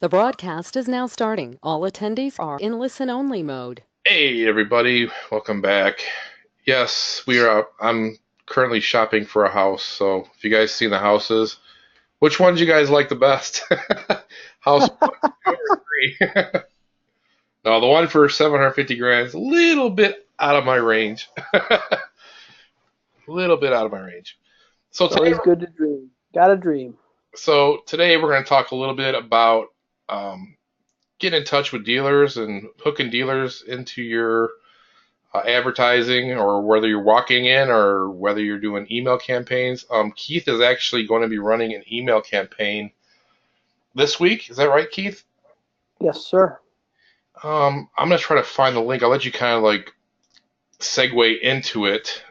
The broadcast is now starting. All attendees are in listen-only mode. Hey everybody, welcome back. Yes, we are. I'm currently shopping for a house, so if you guys seen the houses, which ones you guys like the best? House one, two, or three? No, the one for 750 grand is a little bit out of my range. A little bit out of my range. So It's today, always good to dream. Gotta dream. so today we're going to talk a little bit about getting in touch with dealers and hooking dealers into your advertising, or whether you're walking in or whether you're doing email campaigns. Keith is actually going to be running an email campaign this week. Is that right, Keith? Yes, sir. I'm going to try to find the link. I'll let you kind of like segue into it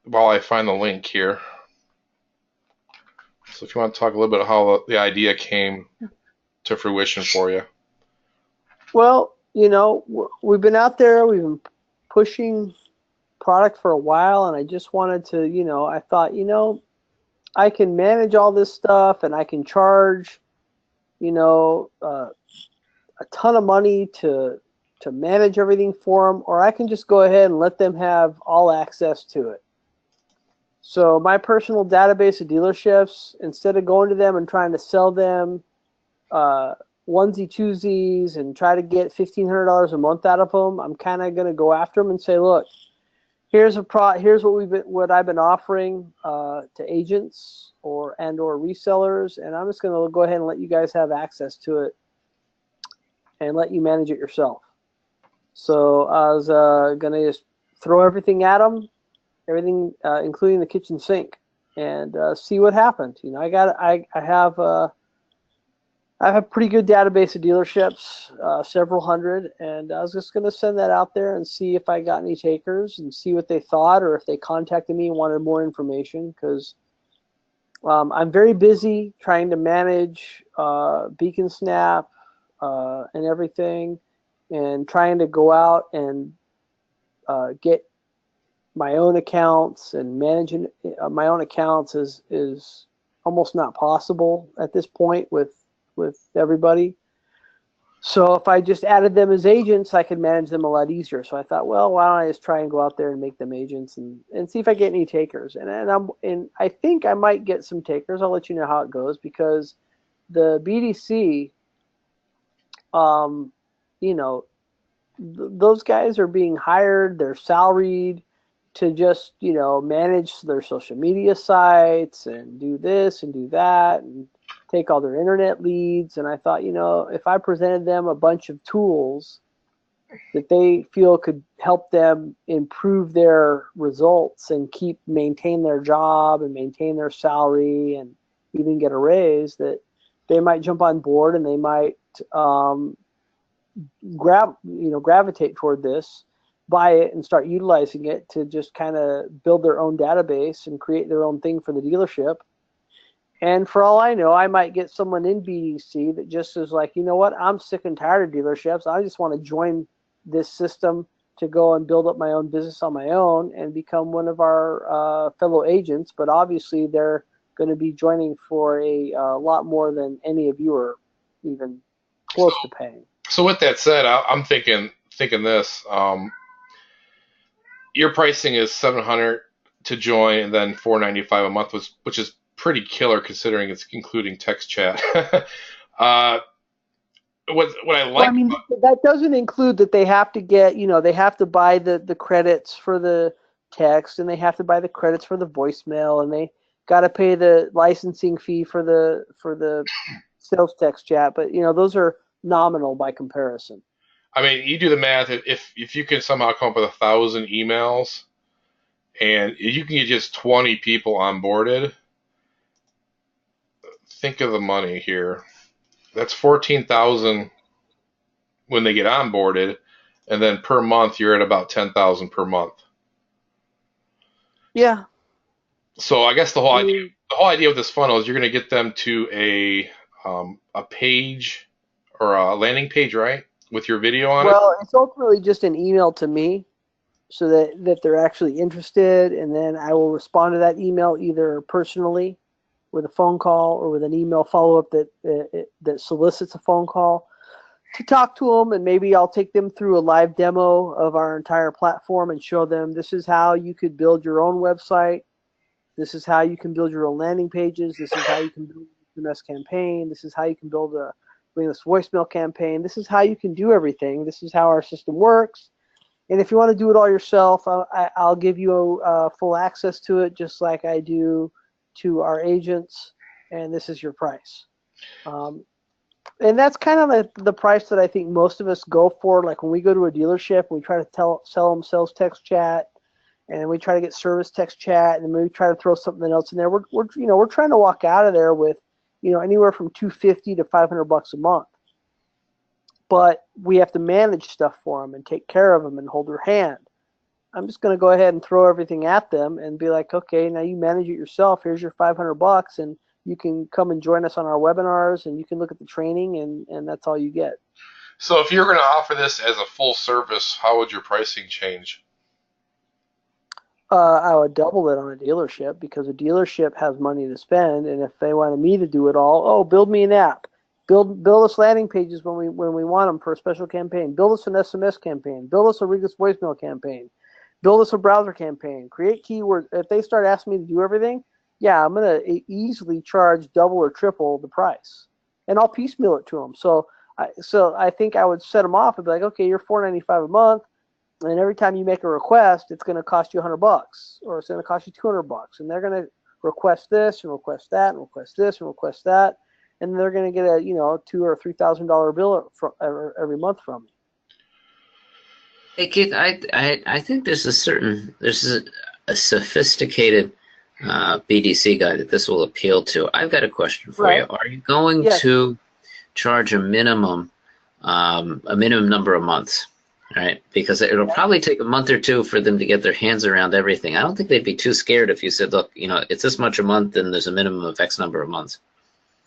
while I find the link here. So if you want to talk a little bit how the idea came to fruition for you. Well, we've been out there, we've been pushing product for a while, and I just wanted to, I thought, I can manage all this stuff and I can charge, a ton of money to manage everything for them, or I can just go ahead and let them have all access to it. So my personal database of dealerships, instead of going to them and trying to sell them onesie twosies and try to get $1,500 a month out of them, I'm kind of going to go after them and say, look, here's what I've been offering to agents or resellers, and I'm just going to go ahead and let you guys have access to it and let you manage it yourself. So I was going to just throw everything at them, everything including the kitchen sink, and see what happened. I have a pretty good database of dealerships, several hundred, and I was just going to send that out there and see if I got any takers and see what they thought, or if they contacted me and wanted more information, because I'm very busy trying to manage Beacon Snap and everything, and trying to go out and get my own accounts, and managing my own accounts is almost not possible at this point with everybody. So if I just added them as agents, I could manage them a lot easier. So I thought, well, why don't I just try and go out there and make them agents and see if I get any takers. And I think I might get some takers. I'll let you know how it goes, because the BDC, those guys are being hired, they're salaried to just, manage their social media sites and do this and do that and take all their internet leads. And I thought, if I presented them a bunch of tools that they feel could help them improve their results and maintain their job and maintain their salary and even get a raise, that they might jump on board and they might gravitate toward this, buy it, and start utilizing it to just kind of build their own database and create their own thing for the dealership. And for all I know, I might get someone in BDC that just is like, you know what, I'm sick and tired of dealerships. I just want to join this system to go and build up my own business on my own and become one of our fellow agents. But obviously, they're going to be joining for a lot more than any of you are even close to paying. So with that said, I'm thinking this. Your pricing is 700 to join, and then 495 a month, which is pretty killer considering it's including text chat. What I Well, like, I mean, that doesn't include that they have to get, they have to buy the credits for the text, and they have to buy the credits for the voicemail, and they got to pay the licensing fee for the sales text chat. But those are nominal by comparison. I mean, you do the math. If you can somehow come up with 1,000 emails, and you can get just 20 people onboarded, think of the money here. That's 14,000 when they get onboarded, and then per month you're at about 10,000 per month. Yeah. So I guess the whole idea of this funnel is you're going to get them to a page or a landing page, right, with your video on it. Well, it's ultimately just an email to me, so that they're actually interested, and then I will respond to that email either personally with a phone call or with an email follow-up that solicits a phone call, to talk to them, and maybe I'll take them through a live demo of our entire platform and show them this is how you could build your own website. This is how you can build your own landing pages. This is how you can build a SMS campaign. This is how you can build a ringless voicemail campaign. This is how you can do everything. This is how our system works. And if you want to do it all yourself, I'll give you full access to it, just like I do to our agents. And this is your price. And that's kind of the price that I think most of us go for. Like when we go to a dealership, we try to sell them sales text chat, and we try to get service text chat, and then we try to throw something else in there. We're trying to walk out of there with, anywhere from $250 to $500 a month. But we have to manage stuff for them and take care of them and hold their hand. I'm just going to go ahead and throw everything at them and be like, okay, now you manage it yourself. Here's your $500, and you can come and join us on our webinars, and you can look at the training, and that's all you get. So if you're going to offer this as a full service, how would your pricing change? I would double it on a dealership, because a dealership has money to spend, and if they wanted me to do it all, build me an app, build us landing pages when we want them for a special campaign, build us an SMS campaign, build us a ringless voicemail campaign, build us a browser campaign, create keywords. If they start asking me to do everything, yeah, I'm going to easily charge double or triple the price, and I'll piecemeal it to them. So I think I would set them off and be like, okay, you're $495 a month, and every time you make a request, it's going to cost you $100, or it's going to cost you $200, and they're going to request this and request that and request this and request that, and they're going to get a $2,000 or $3,000 bill every month from me. Hey Keith, I think there's a sophisticated BDC guy that this will appeal to. I've got a question for you. Are you going to charge a minimum number of months, right? Because it'll probably take a month or two for them to get their hands around everything. I don't think they'd be too scared if you said, look, it's this much a month and there's a minimum of X number of months.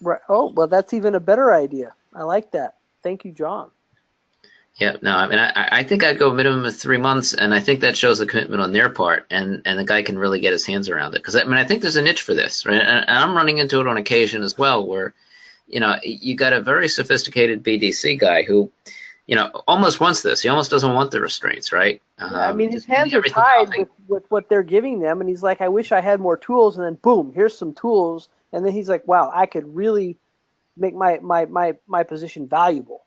Right. Oh, well, that's even a better idea. I like that. Thank you, John. Yeah, no, I mean, I think I'd go a minimum of 3 months, and I think that shows a commitment on their part, and the guy can really get his hands around it. Because, I mean, I think there's a niche for this, right? And I'm running into it on occasion as well, where, you got a very sophisticated BDC guy who, almost wants this. He almost doesn't want the restraints, right? I mean, his hands are tied with what they're giving them, and he's like, I wish I had more tools, and then boom, here's some tools, and then he's like, wow, I could really make my position valuable.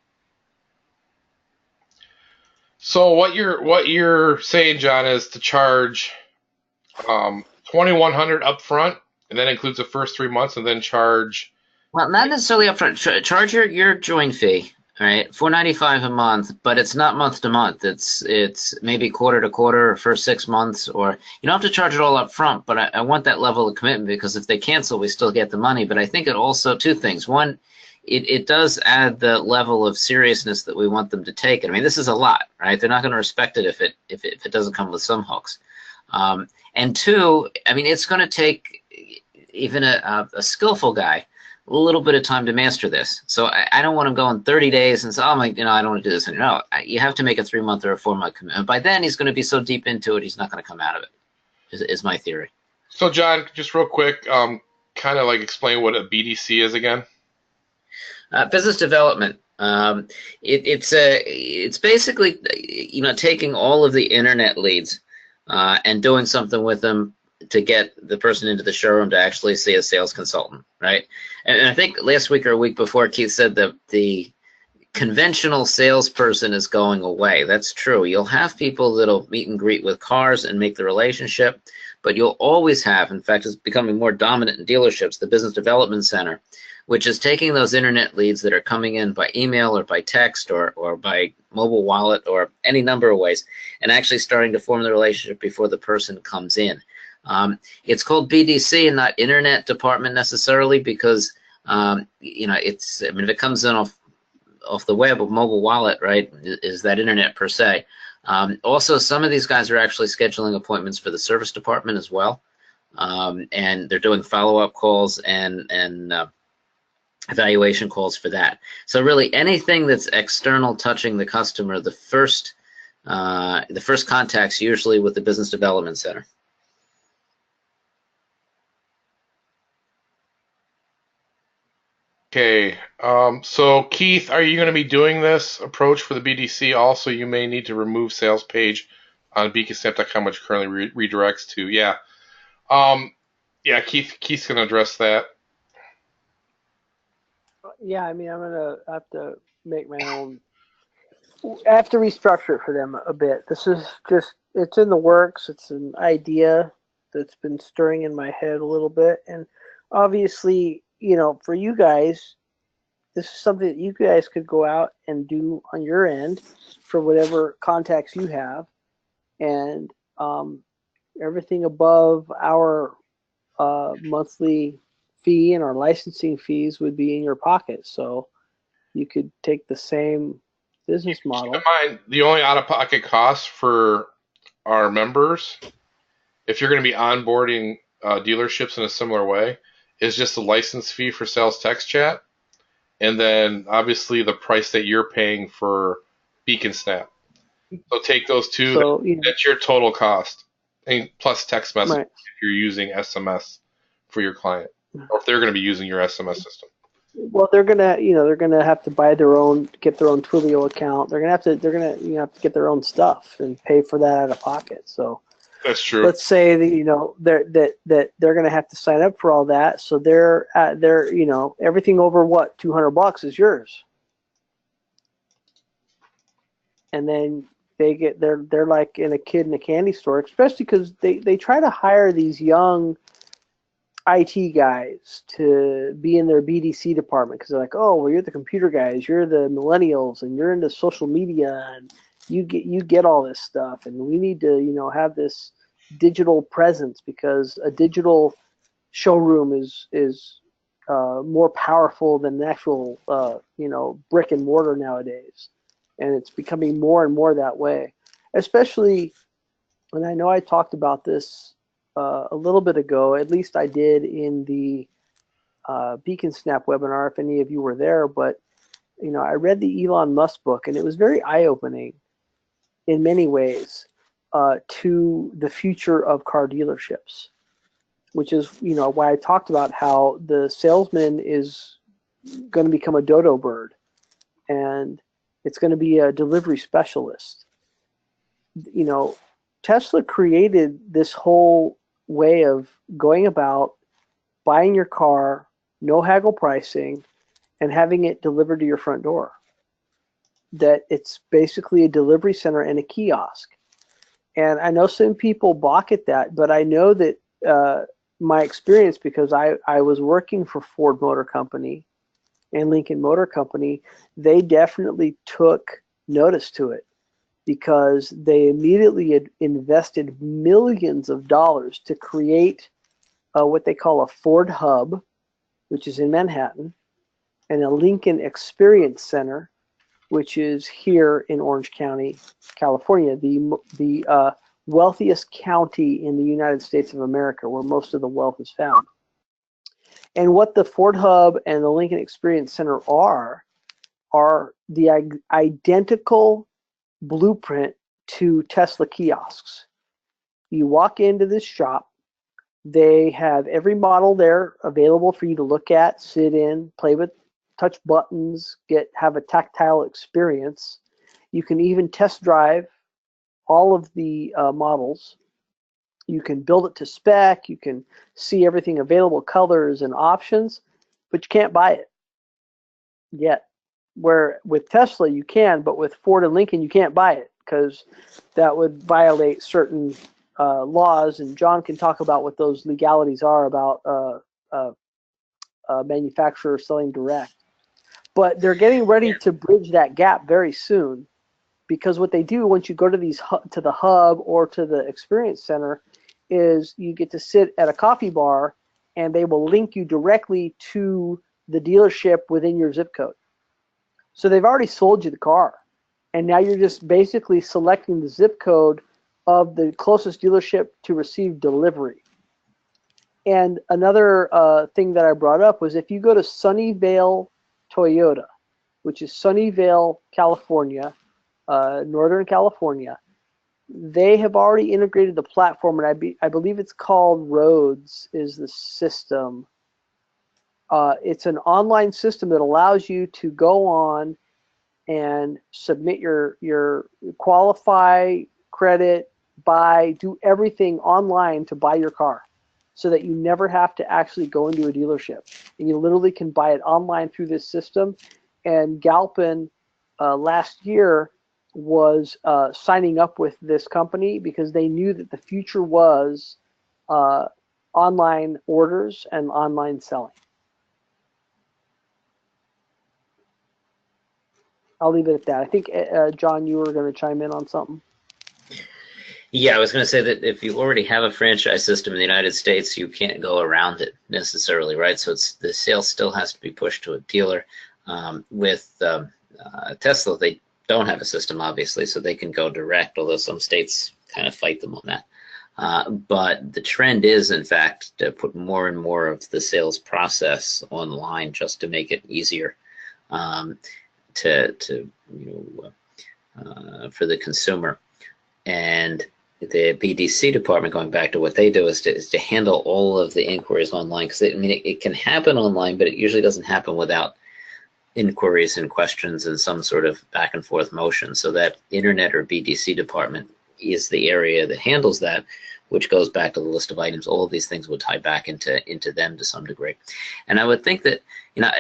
So what you're saying, John, is to charge $2,100 up front, and that includes the first 3 months, and then charge. Well, not necessarily up front. Charge your join fee, all right, $495 a month, but it's not month to month. It's maybe quarter to quarter, or first 6 months, or you don't have to charge it all up front. But I want that level of commitment, because if they cancel, we still get the money. But I think it also two things. One, it does add the level of seriousness that we want them to take. I mean, this is a lot, right? They're not going to respect it if it doesn't come with some hooks. And two, I mean, it's going to take even a skillful guy a little bit of time to master this. So I don't want him going 30 days and say, oh my, I don't want to do this. No, you have to make a 3 month or a 4 month commitment. By then, he's going to be so deep into it, he's not going to come out of it. Is my theory. So John, just real quick, kind of like explain what a BDC is again. Business development. It's basically taking all of the internet leads and doing something with them to get the person into the showroom to actually see a sales consultant, right? And I think last week or a week before, Keith said that the conventional salesperson is going away. That's true. You'll have people that'll meet and greet with cars and make the relationship, but you'll always have, in fact, it's becoming more dominant in dealerships, the business development center, which is taking those internet leads that are coming in by email or by text or by mobile wallet or any number of ways, and actually starting to form the relationship before the person comes in. It's called BDC and not internet department necessarily, because if it comes in off the web of mobile wallet, right, is that internet per se. Also, some of these guys are actually scheduling appointments for the service department as well, and they're doing follow-up calls and evaluation calls for that. So really anything that's external touching the customer, the first contact's usually with the business development center. Okay. So Keith, are you going to be doing this approach for the BDC? Also, you may need to remove sales page on beaconsnap.com, which currently redirects to. Yeah. Um, yeah, Keith's going to address that. Yeah, I mean, I'm gonna have to make my own. I have to restructure it for them a bit. This is just, it's in the works. It's an idea that's been stirring in my head a little bit. And obviously, for you guys, this is something that you guys could go out and do on your end for whatever contacts you have. And everything above our monthly fee and our licensing fees would be in your pocket. So you could take the same business Keep model. in mind, the only out-of-pocket costs for our members, if you're going to be onboarding dealerships in a similar way, is just the license fee for sales text chat, and then obviously the price that you're paying for Beacon Snap. So take those two. So, That's your total cost, and plus text message right. if you're using SMS for your client, or if they're going to be using your SMS system. Well, they're gonna have to buy their own, get their own Twilio account. They're gonna have to get their own stuff and pay for that out of pocket. So That's true. let's say that they're gonna have to sign up for all that. So they're everything over what, $200 is yours, and then they're like in a kid in a candy store, especially because they try to hire these young IT guys to be in their BDC department because they're like, oh, well, you're the computer guys, you're the millennials, and you're into social media, and you get all this stuff, and we need to have this digital presence because a digital showroom is more powerful than an actual brick and mortar nowadays, and it's becoming more and more that way, especially. And I know I talked about this a little bit ago, at least I did in the Beacon Snap webinar, if any of you were there, but I read the Elon Musk book, and it was very eye-opening in many ways to the future of car dealerships, which is why I talked about how the salesman is going to become a dodo bird, and it's going to be a delivery specialist. Tesla created this whole way of going about buying your car, no haggle pricing, and having it delivered to your front door. That it's basically a delivery center and a kiosk. And I know some people balk at that, but I know that my experience, because I was working for Ford Motor Company and Lincoln Motor Company, they definitely took notice to it, because they immediately had invested millions of dollars to create what they call a Ford Hub, which is in Manhattan, and a Lincoln Experience Center, which is here in Orange County, California, the wealthiest county in the United States of America, where most of the wealth is found. And what the Ford Hub and the Lincoln Experience Center are the identical blueprint to Tesla kiosks. You walk into this shop, they have every model there available for you to look at, sit in, play with, touch buttons, have a tactile experience. You can even test drive all of the models. You can build it to spec, you can see everything available, colors and options, but you can't buy it yet. Where with Tesla you can, but with Ford and Lincoln you can't buy it, because that would violate certain laws, and John can talk about what those legalities are about manufacturers selling direct. But they're getting ready to bridge that gap very soon, because what they do once you go to to the hub or to the experience center is you get to sit at a coffee bar, and they will link you directly to the dealership within your zip code. So they've already sold you the car, and now you're just basically selecting the zip code of the closest dealership to receive delivery. And another thing that I brought up was, if you go to Sunnyvale Toyota, which is Sunnyvale, California, Northern California, they have already integrated the platform, and I believe it's called Rhodes is the system. It's an online system that allows you to go on and submit your qualify, credit, buy, do everything online to buy your car, so that you never have to actually go into a dealership, and you literally can buy it online through this system. And Galpin last year was signing up with this company because they knew that the future was online orders and online selling. I'll leave it at that. I think, John, you were going to chime in on something. Yeah, I was going to say that if you already have a franchise system in the United States, you can't go around it necessarily, right? So the sale still has to be pushed to a dealer. With Tesla, they don't have a system, obviously, so they can go direct, although some states kind of fight them on that. But the trend is, in fact, to put more and more of the sales process online just to make it easier for the consumer. And the BDC department, going back to what they do, is to handle all of the inquiries online. Because it can happen online, but it usually doesn't happen without inquiries and questions and some sort of back and forth motion. So that internet or BDC department is the area that handles that, which goes back to the list of items. All of these things would tie back into them to some degree. And I would think that,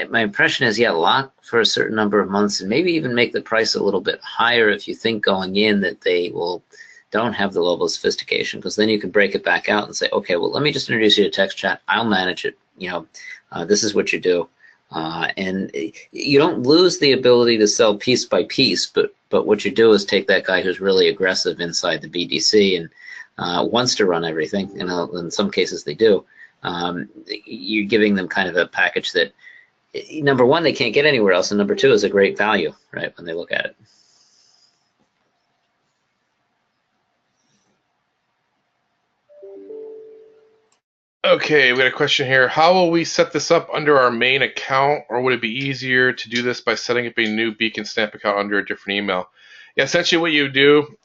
my impression is, lock for a certain number of months and maybe even make the price a little bit higher if you think going in that they don't have the level of sophistication, because then you can break it back out and say, okay, well, let me just introduce you to text chat. I'll manage it. This is what you do. And you don't lose the ability to sell piece by piece, but what you do is take that guy who's really aggressive inside the BDC and wants to run everything, and in some cases they do. You're giving them kind of a package that, number one, they can't get anywhere else, and number two, is a great value, right, when they look at it. Okay, we got a question here. How will we set this up under our main account, or would it be easier to do this by setting up a new Beacon Stamp account under a different email? Yeah, essentially what you do,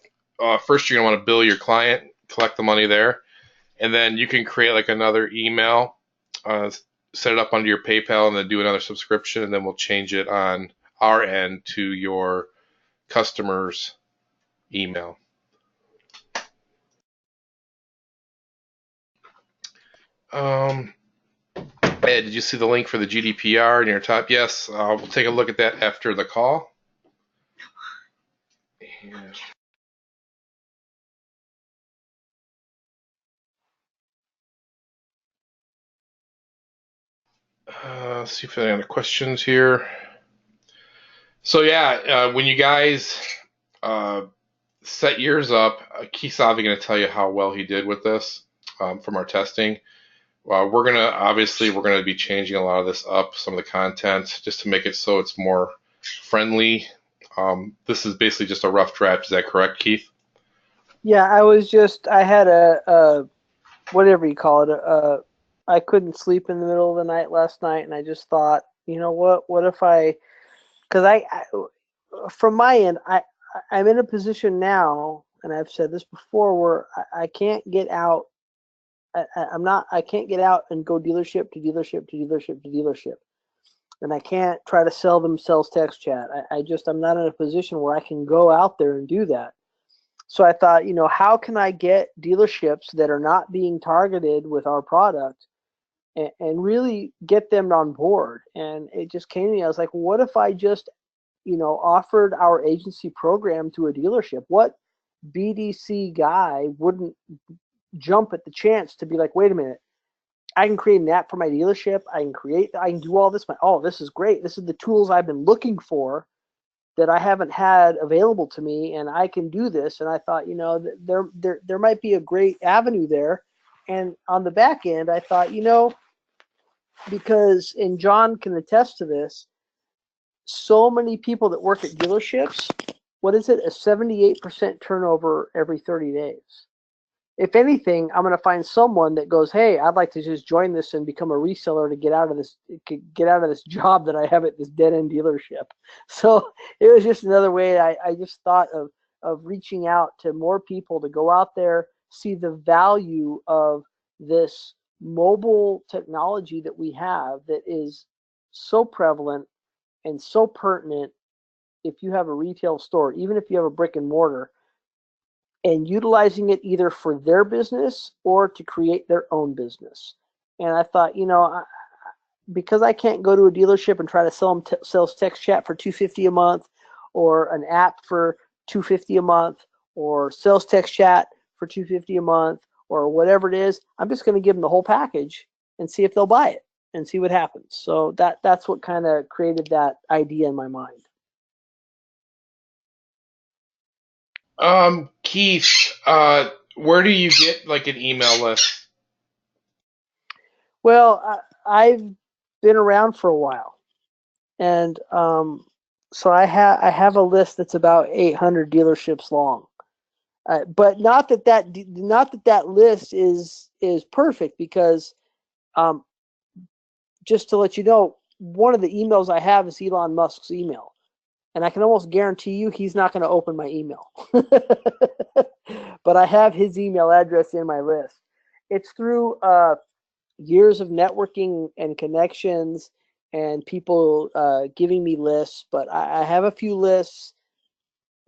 first you're going to want to bill your client, collect the money there, and then you can create like another email, set it up under your PayPal, and then do another subscription, and then we'll change it on our end to your customer's email. Ed, did you see the link for the GDPR in your top? Yes, we'll take a look at that after the call. Let's see if there are any questions here. So when you guys set yours up, Keith's obviously going to tell you how well he did with this from our testing. We're going to be changing a lot of this up, some of the content, just to make it so it's more friendly. This is basically just a rough draft. Is that correct, Keith? Yeah, I had a whatever you call it, I couldn't sleep in the middle of the night last night, and I just thought, what if because from my end, I'm in a position now, and I've said this before, where I can't get out. I can't get out and go dealership to dealership to dealership to dealership, and I can't try to sell them sales text chat. I'm not in a position where I can go out there and do that. So I thought, how can I get dealerships that are not being targeted with our product and really get them on board? And it just came to me. I was like, what if I just, offered our agency program to a dealership? What BDC guy wouldn't jump at the chance to be like, wait a minute, I can create an app for my dealership. I can do all this. This is great. This is the tools I've been looking for that I haven't had available to me, and I can do this. And I thought, there might be a great avenue there. And on the back end, I thought, because, and John can attest to this, so many people that work at dealerships, what is it, a 78% turnover every 30 days. If anything, I'm going to find someone that goes, hey, I'd like to just join this and become a reseller to get out of this job that I have at this dead-end dealership. So it was just another way I just thought of reaching out to more people to go out there, see the value of this mobile technology that we have that is so prevalent and so pertinent if you have a retail store, even if you have a brick and mortar, and utilizing it either for their business or to create their own business. And I thought, because I can't go to a dealership and try to sell them sales text chat for $250 a month, or an app for $250 a month, or sales text chat for $250 a month, or whatever it is, I'm just going to give them the whole package and see if they'll buy it and see what happens. So that's what kind of created that idea in my mind. Keith, where do you get like an email list? Well, I've been around for a while, and so I have a list that's about 800 dealerships long. But not that list is perfect, because just to let you know, one of the emails I have is Elon Musk's email, and I can almost guarantee you he's not going to open my email. But I have his email address in my list. It's through years of networking and connections and people giving me lists, but I have a few lists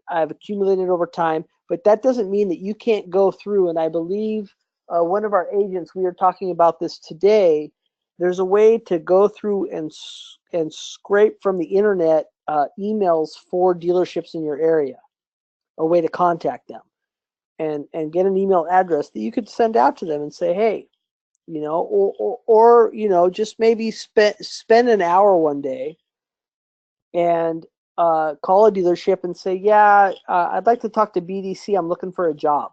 I've accumulated over time, but that doesn't mean that you can't go through. And I believe one of our agents, we were talking about this today, there's a way to go through and scrape from the internet emails for dealerships in your area, a way to contact them, and get an email address that you could send out to them and say, hey, or just maybe spend an hour one day and call a dealership and say, yeah, I'd like to talk to BDC. I'm looking for a job.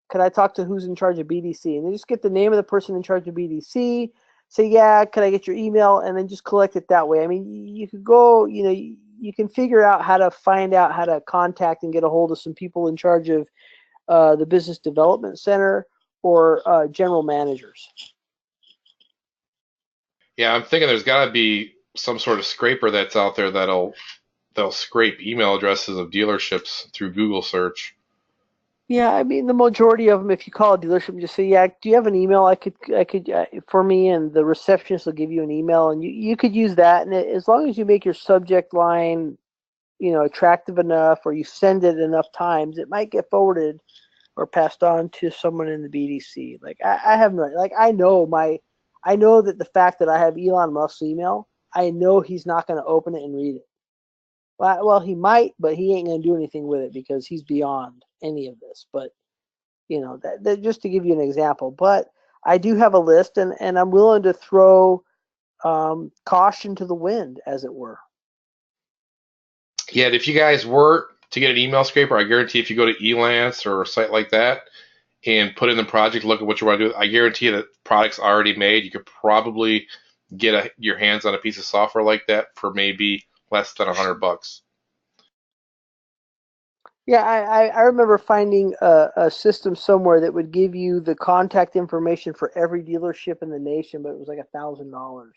Could I talk to who's in charge of BDC? And then just get the name of the person in charge of BDC. Say, yeah, could I get your email? And then just collect it that way. I mean, you could go, you can figure out how to find out how to contact and get a hold of some people in charge of the business development center or general managers. Yeah, I'm thinking there's got to be some sort of scraper that's out there they'll scrape email addresses of dealerships through Google search. Yeah, I mean, the majority of them, if you call a dealership and just say, yeah, do you have an email I could for me? And the receptionist will give you an email, and you could use that. And as long as you make your subject line, attractive enough, or you send it enough times, it might get forwarded or passed on to someone in the BDC. Like I have no, like I know that the fact that I have Elon Musk's email, I know he's not going to open it and read it. Well, he might, but he ain't going to do anything with it because he's beyond any of this. But that just to give you an example. But I do have a list, and I'm willing to throw caution to the wind, as it were. Yeah, if you guys were to get an email scraper, I guarantee if you go to Elance or a site like that and put in the project, look at what you want to do, I guarantee you that the product's already made. You could probably get your hands on a piece of software like that for maybe less than $100. Yeah, I remember finding a system somewhere that would give you the contact information for every dealership in the nation, but it was like $1,000.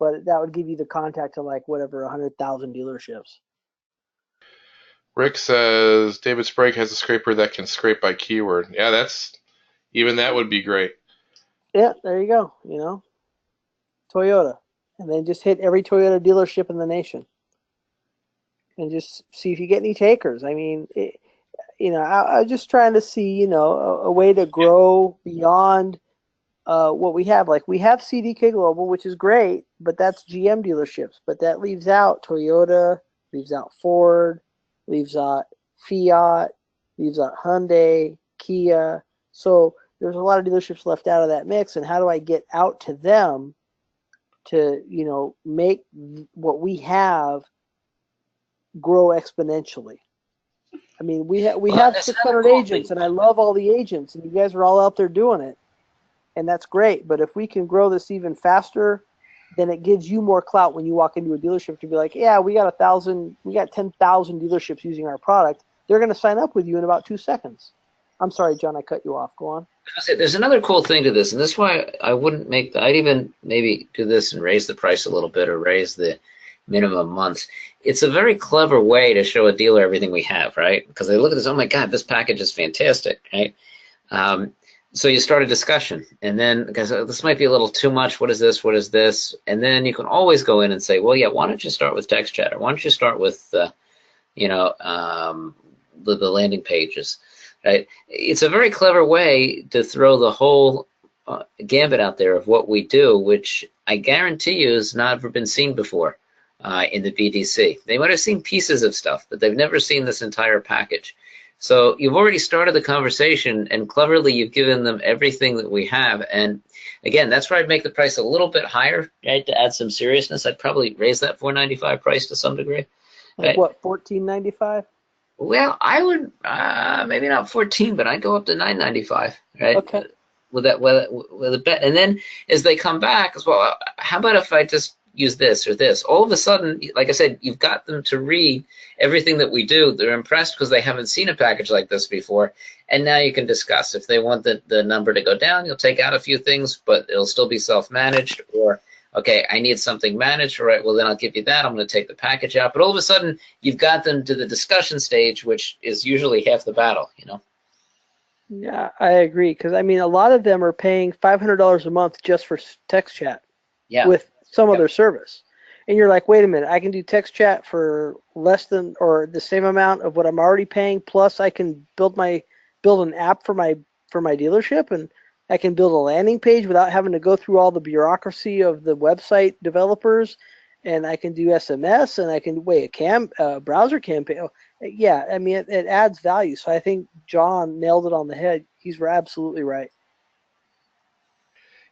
But that would give you the contact to like whatever 100,000 dealerships. Rick says David Sprague has a scraper that can scrape by keyword. Yeah, that would be great. Yeah, there you go. Toyota, and then just hit every Toyota dealership in the nation, and just see if you get any takers. I mean, I was just trying to see, a way to grow beyond what we have. Like we have CDK Global, which is great, but that's GM dealerships. But that leaves out Toyota, leaves out Ford, leaves out Fiat, leaves out Hyundai, Kia. So there's a lot of dealerships left out of that mix. And how do I get out to them to, make what we have grow exponentially? I mean, we have 600 agents, and I love all the agents, and you guys are all out there doing it, and that's great. But if we can grow this even faster, then it gives you more clout when you walk into a dealership to be like, yeah, we got 10,000 dealerships using our product. They're going to sign up with you in about 2 seconds. I'm sorry, John, I cut you off. Go on. There's another cool thing to this, and this is why I'd even maybe do this and raise the price a little bit or raise the minimum months. It's a very clever way to show a dealer everything we have, right? Because they look at this, oh my God, this package is fantastic, right? So you start a discussion, and then because this might be a little too much. What is this? What is this? And then you can always go in and say, well, yeah, why don't you start with text chat, or why don't you start with, you know, the landing pages, right? It's a very clever way to throw the whole gambit out there of what we do, which I guarantee you has never been seen before in the BDC. They might have seen pieces of stuff, but they've never seen this entire package. So you've already started the conversation, and cleverly you've given them everything that we have. And again, that's where I'd make the price a little bit higher, right, to add some seriousness. I'd probably raise that $4.95 price to some degree. Like Right? what, $14.95? Well, I would maybe not 14, but I'd go up to $9.95, right? Okay. With a bet, and then as they come back as well, how about if I just use this or this? All of a sudden, like I said, you've got them to read everything that we do. They're impressed because they haven't seen a package like this before, and now you can discuss. If they want the number to go down, you'll take out a few things, but it'll still be self-managed. Or, okay, I need something managed. All right, well then I'll give you that. I'm going to take the package out. But all of a sudden, you've got them to the discussion stage, which is usually half the battle, you know? Yeah, I agree. Because I mean, a lot of them are paying $500 a month just for text chat with some other service, and you're like, wait a minute, I can do text chat for less than or the same amount of what I'm already paying. Plus, I can build an app for my dealership, and I can build a landing page without having to go through all the bureaucracy of the website developers, and I can do SMS, and I can browser campaign. Yeah, I mean, it adds value. So I think John nailed it on the head. He's absolutely right.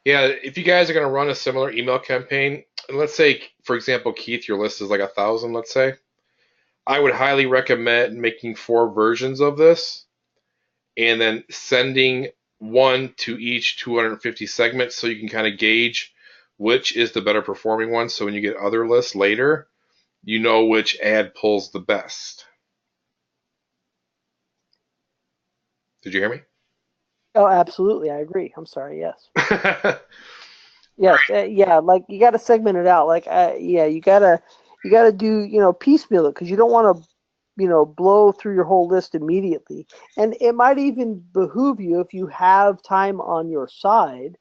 Yeah, if you guys are going to run a similar email campaign, and let's say, for example, Keith, your list is like 1,000, let's say, I would highly recommend making 4 versions of this and then sending one to each 250 segments so you can kind of gauge which is the better performing one. So when you get other lists later, you know which ad pulls the best. Did you hear me? Oh, absolutely. I agree. I'm sorry. Yes. Yes. Yeah. Like you got to segment it out. Like, yeah, you gotta do, piecemeal it because you don't want to, blow through your whole list immediately. And it might even behoove you if you have time on your side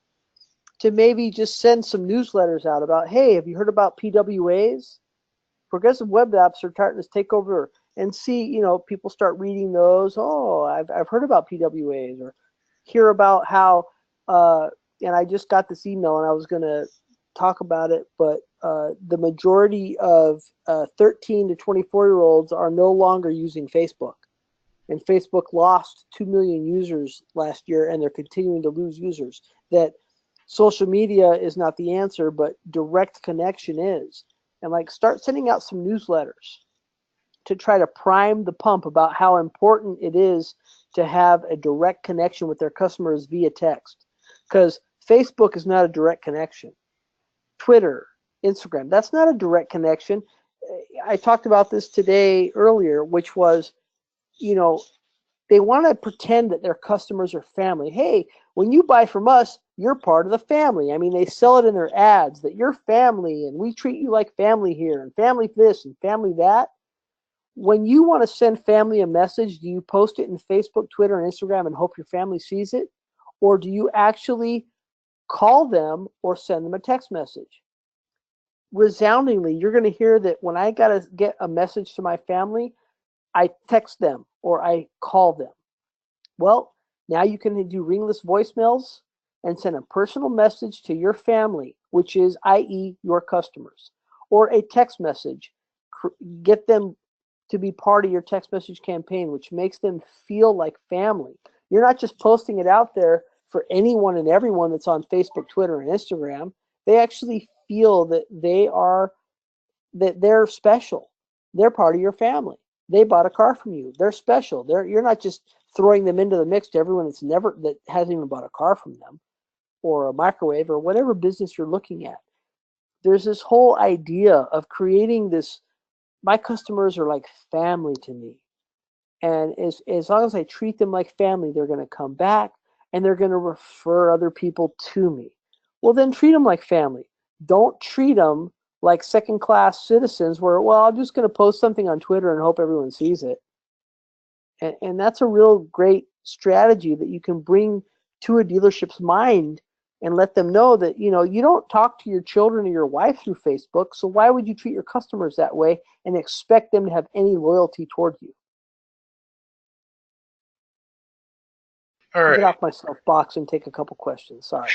to maybe just send some newsletters out about, hey, have you heard about PWAs? Progressive web apps are starting to take over, and see, people start reading those. Oh, I've heard about PWAs, or hear about how, and I just got this email and I was going to talk about it, but the majority of 13 to 24-year-olds are no longer using Facebook. And Facebook lost 2 million users last year, and they're continuing to lose users. That social media is not the answer, but direct connection is. And like, start sending out some newsletters to try to prime the pump about how important it is to have a direct connection with their customers via text. Because Facebook is not a direct connection. Twitter, Instagram, that's not a direct connection. I talked about this today earlier, which was, they want to pretend that their customers are family. Hey, when you buy from us, you're part of the family. I mean, they sell it in their ads that you're family and we treat you like family here and family this and family that. When you want to send family a message, do you post it in Facebook, Twitter, and Instagram and hope your family sees it? Or do you actually call them or send them a text message? Resoundingly, you're going to hear that when I got to get a message to my family, I text them or I call them. Well, now you can do ringless voicemails and send a personal message to your family, which is, i.e., your customers, or a text message. Get them to be part of your text message campaign, which makes them feel like family. You're not just posting it out there for anyone and everyone that's on Facebook, Twitter, and Instagram. They actually feel that they're special. They're part of your family. They bought a car from you. They're special. You're not just throwing them into the mix to everyone that hasn't even bought a car from them, or a microwave, or whatever business you're looking at. There's this whole idea of creating this, my customers are like family to me. And as long as I treat them like family, they're going to come back and they're going to refer other people to me. Well, then treat them like family. Don't treat them like second-class citizens where, well, I'm just going to post something on Twitter and hope everyone sees it. And that's a real great strategy that you can bring to a dealership's mind and let them know that, you don't talk to your children or your wife through Facebook, so why would you treat your customers that way and expect them to have any loyalty toward you? All I'll get right. off my soapbox and take a couple questions. Sorry.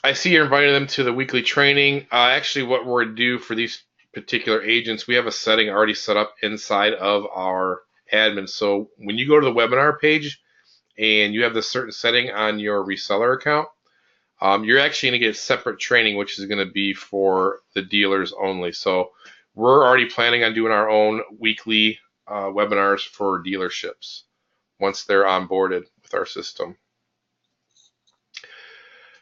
I see you're inviting them to the weekly training. Actually, what we're going to do for these particular agents, we have a setting already set up inside of our admin. So when you go to the webinar page and you have this certain setting on your reseller account, you're actually going to get separate training, which is going to be for the dealers only. So we're already planning on doing our own weekly webinars for dealerships once they're onboarded with our system.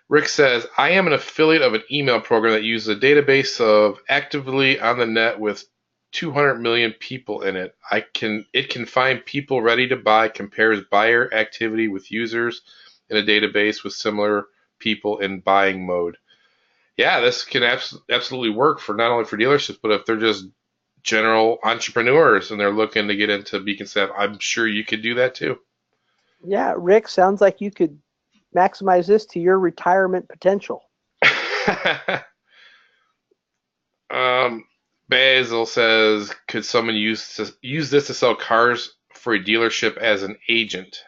Rick says, I am an affiliate of an email program that uses a database of actively on the net with 200 million people in it. It can find people ready to buy, compares buyer activity with users in a database with similar people in buying mode. Yeah, this can absolutely work for not only for dealerships, but if they're just general entrepreneurs and they're looking to get into Beacon Staff, I'm sure you could do that too. Yeah, Rick, sounds like you could maximize this to your retirement potential. Basil says, could someone use this to sell cars for a dealership as an agent?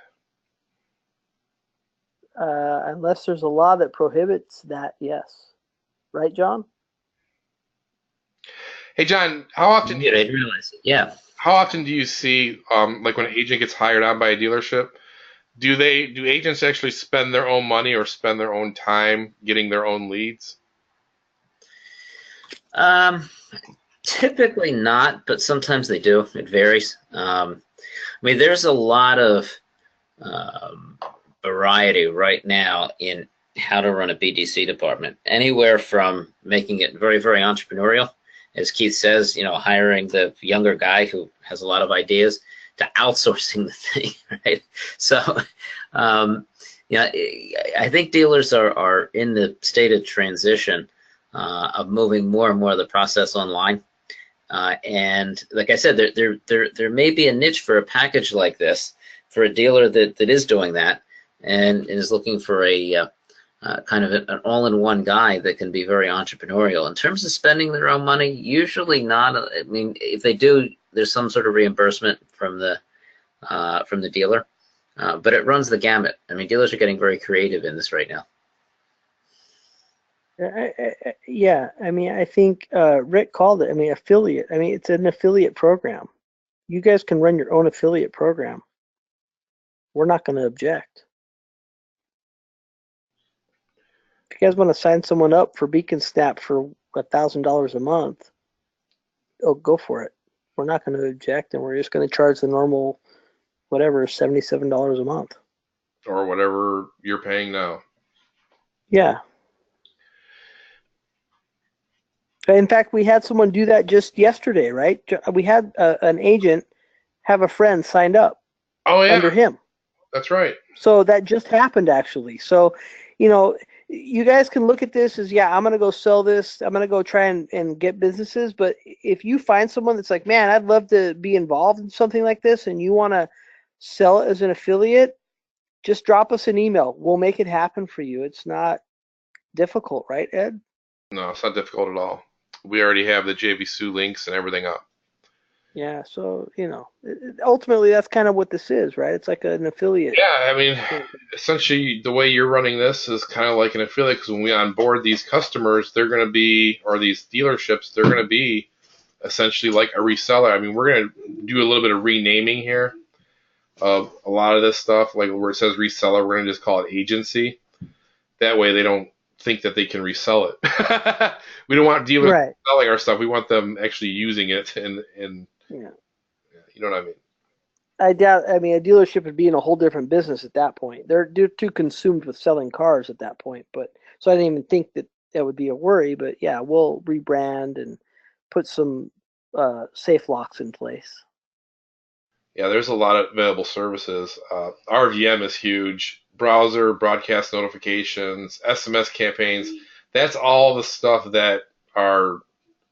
Unless there's a law that prohibits that, yes. Right, John? Hey, John, how often? I didn't realize it. Yeah. How often do you see, like when an agent gets hired on by a dealership, do agents actually spend their own money or spend their own time getting their own leads? Typically not, but sometimes they do. It varies. I mean, there's a lot of variety right now in how to run a BDC department. Anywhere from making it very, very entrepreneurial, as Keith says, hiring the younger guy who has a lot of ideas, to outsourcing the thing, right? So, I think dealers are in the state of transition of moving more and more of the process online. And like I said, there may be a niche for a package like this for a dealer that is doing that and is looking for a kind of an all-in-one guy that can be very entrepreneurial. In terms of spending their own money, usually not. I mean, if they do, there's some sort of reimbursement from the dealer, but it runs the gamut. I mean, dealers are getting very creative in this right now. Yeah, I mean, I think Rick called it. I mean, affiliate. I mean, it's an affiliate program. You guys can run your own affiliate program. We're not going to object. If you guys want to sign someone up for Beacon Snap for $1,000 a month, go for it. We're not going to object, and we're just going to charge the normal, whatever, $77 a month. Or whatever you're paying now. Yeah. In fact, we had someone do that just yesterday, right? We had an agent have a friend signed up under him. That's right. So that just happened, actually. So, you guys can look at this as, I'm going to go sell this. I'm going to go try and get businesses. But if you find someone that's like, man, I'd love to be involved in something like this, and you want to sell it as an affiliate, just drop us an email. We'll make it happen for you. It's not difficult, right, Ed? No, it's not difficult at all. We already have the JVSU links and everything up. Yeah, so, ultimately that's kind of what this is, right? It's like an affiliate. Yeah, I mean, essentially the way you're running this is kind of like an affiliate, because when we onboard these customers, they're going to be, or these dealerships, they're going to be essentially like a reseller. I mean, we're going to do a little bit of renaming here of a lot of this stuff, like where it says reseller, we're going to just call it agency. That way they don't think that they can resell it. We don't want dealers selling our stuff. We want them actually using it and you know what I mean? I doubt. I mean, a dealership would be in a whole different business at that point. They're too consumed with selling cars at that point. But so I didn't even think that would be a worry. But yeah, we'll rebrand and put some safe locks in place. Yeah, there's a lot of available services. RVM is huge. Browser, broadcast notifications, SMS campaigns. That's all the stuff that are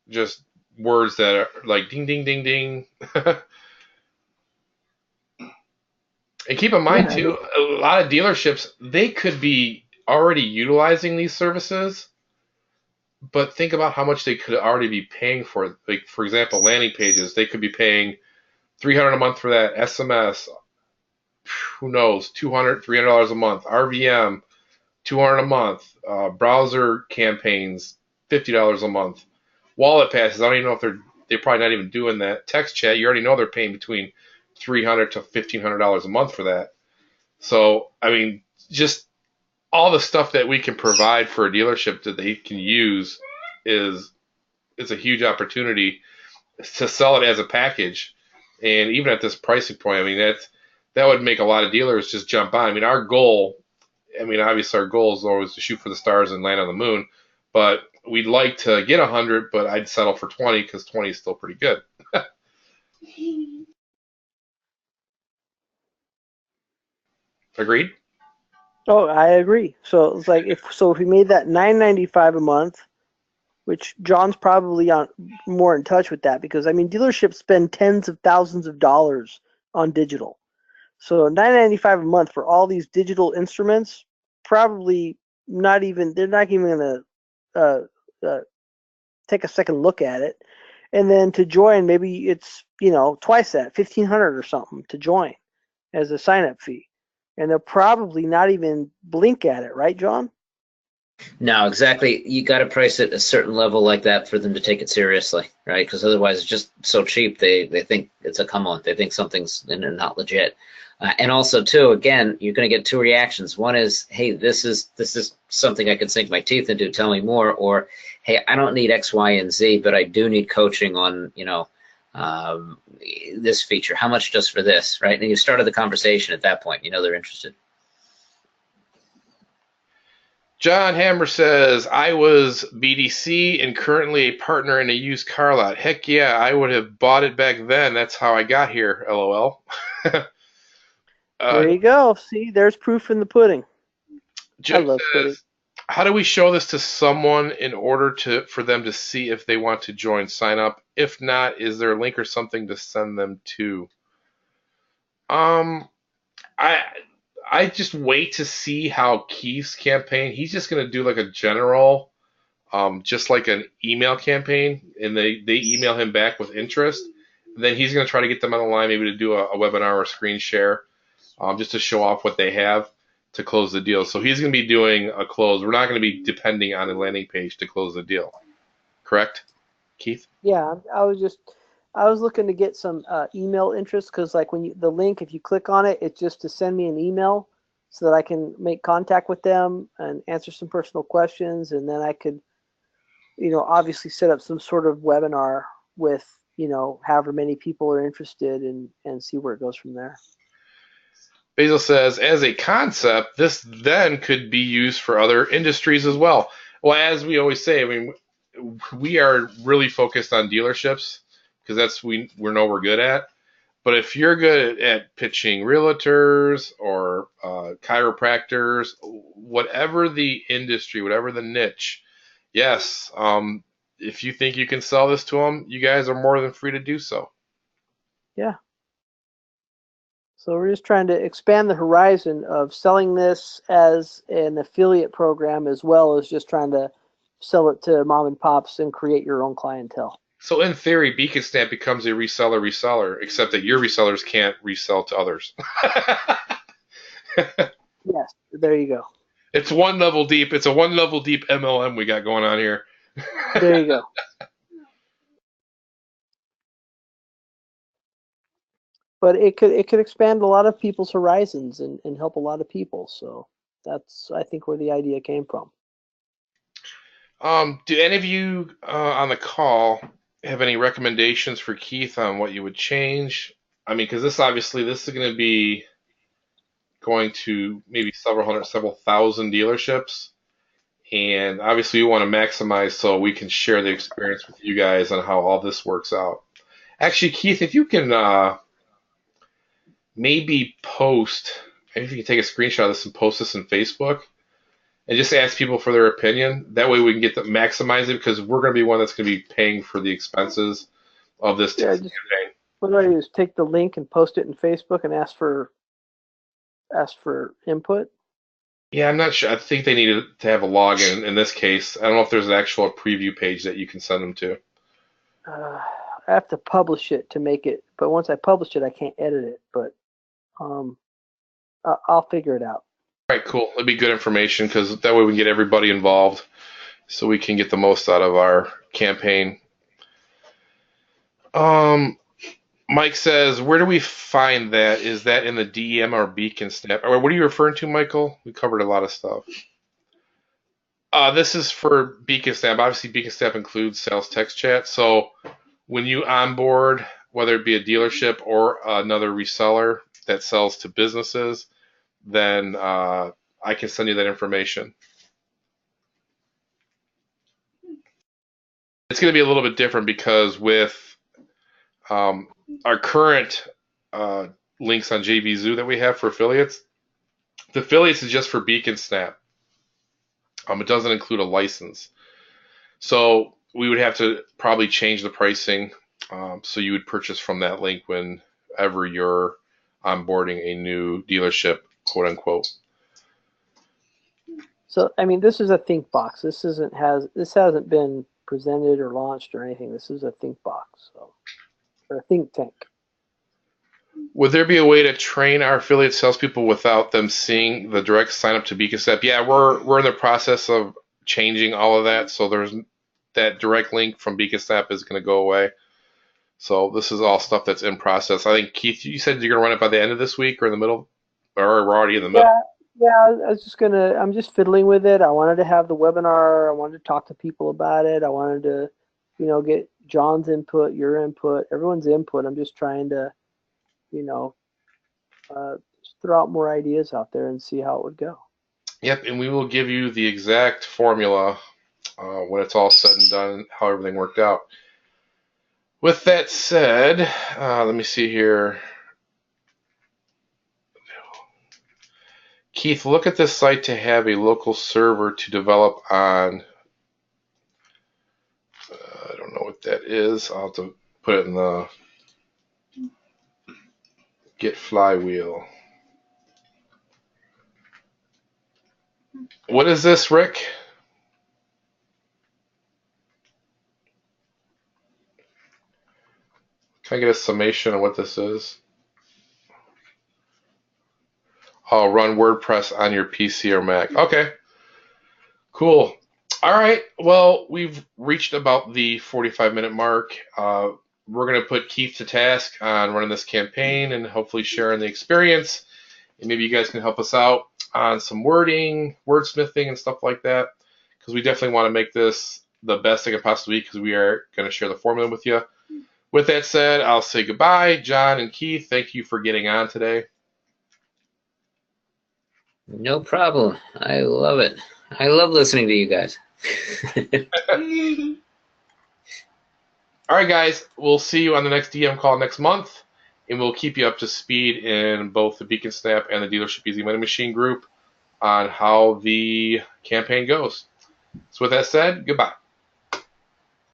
just words that are like ding, ding, ding, ding. And keep in mind, Yeah, I too, think a lot of dealerships, they could be already utilizing these services, but think about how much they could already be paying for it. Like, for example, landing pages, they could be paying 300 a month for that. SMS, who knows, 200, $300 a month. RVM, 200 a month. Browser campaigns, $50 a month. Wallet passes, I don't even know if they're probably not even doing that. Text chat, you already know they're paying between $300 to $1,500 a month for that. So, I mean, just all the stuff that we can provide for a dealership that they can use is a huge opportunity to sell it as a package. And even at this pricing point, I mean, that would make a lot of dealers just jump on. I mean, our goal, I mean, obviously our goal is always to shoot for the stars and land on the moon, but we'd like to get 100, but I'd settle for 20 because 20 is still pretty good. Agreed? Oh, I agree. So it's like if we made that $9.95 a month, which John's probably on more in touch with that because I mean dealerships spend tens of thousands of dollars on digital. So $9.95 a month for all these digital instruments, probably not even they're not even gonna uh, take a second look at it. And then to join, maybe it's twice that, 1,500 or something to join as a sign up fee. And they'll probably not even blink at it, right, John? No, exactly. You got to price it a certain level like that for them to take it seriously, right? Because otherwise, it's just so cheap. They think it's a come on. They think something's not legit. And also, too, again, you're going to get two reactions. One is, hey, this is something I can sink my teeth into. Tell me more. Or, hey, I don't need X, Y, and Z, but I do need coaching on, um, this feature. How much just for this, right? And you started the conversation at that point. They're interested. John Hammer says, I was BDC and currently a partner in a used car lot. Heck yeah, I would have bought it back then. That's how I got here, LOL. There uh, you go. See, there's proof in the pudding. I Jim love pudding. says, how do we show this to someone in order for them to see if they want to join sign up? If not, is there a link or something to send them to? Um, I I just wait to see how Keith's campaign. He's just gonna do like a general, just like an email campaign, and they email him back with interest. Then he's gonna try to get them on the line, maybe to do a webinar or a screen share, just to show off what they have to close the deal. So he's gonna be doing a close. We're not gonna be depending on a landing page to close the deal. Correct, Keith? Yeah, I was looking to get some email interest because like the link, if you click on it, it's just to send me an email so that I can make contact with them and answer some personal questions, and then I could, obviously set up some sort of webinar with, however many people are interested and see where it goes from there. Basil says, as a concept, this then could be used for other industries as well. Well, as we always say, I mean, we are really focused on dealerships because that's we know we're good at. But if you're good at pitching realtors or chiropractors, whatever the industry, whatever the niche, yes, if you think you can sell this to them, you guys are more than free to do so. Yeah. So we're just trying to expand the horizon of selling this as an affiliate program as well as just trying to sell it to mom and pops and create your own clientele. So in theory, Beacon Stamp becomes a reseller, except that your resellers can't resell to others. Yes, there you go. It's one level deep. It's a one level deep MLM we got going on here. There you go. But it could expand a lot of people's horizons and help a lot of people. So that's I think where the idea came from. Do any of you on the call have any recommendations for Keith on what you would change? I mean, because this is going to be going to maybe several hundred, several thousand dealerships, and obviously we want to maximize so we can share the experience with you guys on how all this works out. Actually, Keith, if you can maybe if you can take a screenshot of this and post this on Facebook and just ask people for their opinion. That way we can get to maximize it because we're going to be one that's going to be paying for the expenses of this Yeah, test just campaign. what do I do is take the link and post it in Facebook and ask for ask for input? Yeah, I'm not sure. I think they needed to have a login in this case. I don't know if there's an actual preview page that you can send them to. I have to publish it to make it, but once I publish it, I can't edit it. But um, I'll figure it out. All right, cool. That'd be good information because that way we can get everybody involved so we can get the most out of our campaign. Mike says, where do we find that? Is that in the DEM or Beacon Snap? Or what are you referring to, Michael? We covered a lot of stuff. This is for Beacon Snap. Obviously, Beacon Snap includes sales text chat. So when you onboard, whether it be a dealership or another reseller that sells to businesses, then I can send you that information. It's going to be a little bit different because with our current links on JVZoo that we have for affiliates, the affiliates is just for Beacon Snap. It doesn't include a license. So we would have to probably change the pricing so you would purchase from that link whenever you're onboarding a new dealership, quote unquote. So I mean, this is a think box. This hasn't been presented or launched or anything. This is a think box, or a think tank. Would there be a way to train our affiliate salespeople without them seeing the direct sign up to Beacon Snap? Yeah, we're in the process of changing all of that, so there's that direct link from Beacon Snap is going to go away. So this is all stuff that's in process. I think Keith, you said you're going to run it by the end of this week or in the middle, or we're already in the middle. Yeah. I'm just fiddling with it. I wanted to have the webinar. I wanted to talk to people about it. I wanted to, get John's input, your input, everyone's input. I'm just trying to, throw out more ideas out there and see how it would go. Yep, and we will give you the exact formula when it's all said and done, how everything worked out. With that said, let me see here. Keith, look at this site to have a local server to develop on. I don't know what that is. I'll have to put it in the Get Flywheel. What is this, Rick? Can I get a summation of what this is? Oh, run WordPress on your PC or Mac. Okay, cool. All right, well, we've reached about the 45-minute mark. We're going to put Keith to task on running this campaign and hopefully sharing the experience. And maybe you guys can help us out on some wording, wordsmithing, and stuff like that, because we definitely want to make this the best it can possibly be, because we are going to share the formula with you. With that said, I'll say goodbye. John and Keith, thank you for getting on today. No problem. I love it. I love listening to you guys. All right, guys. We'll see you on the next DM call next month, and we'll keep you up to speed in both the Beacon Snap and the Dealership Easy Money Machine group on how the campaign goes. So with that said, goodbye.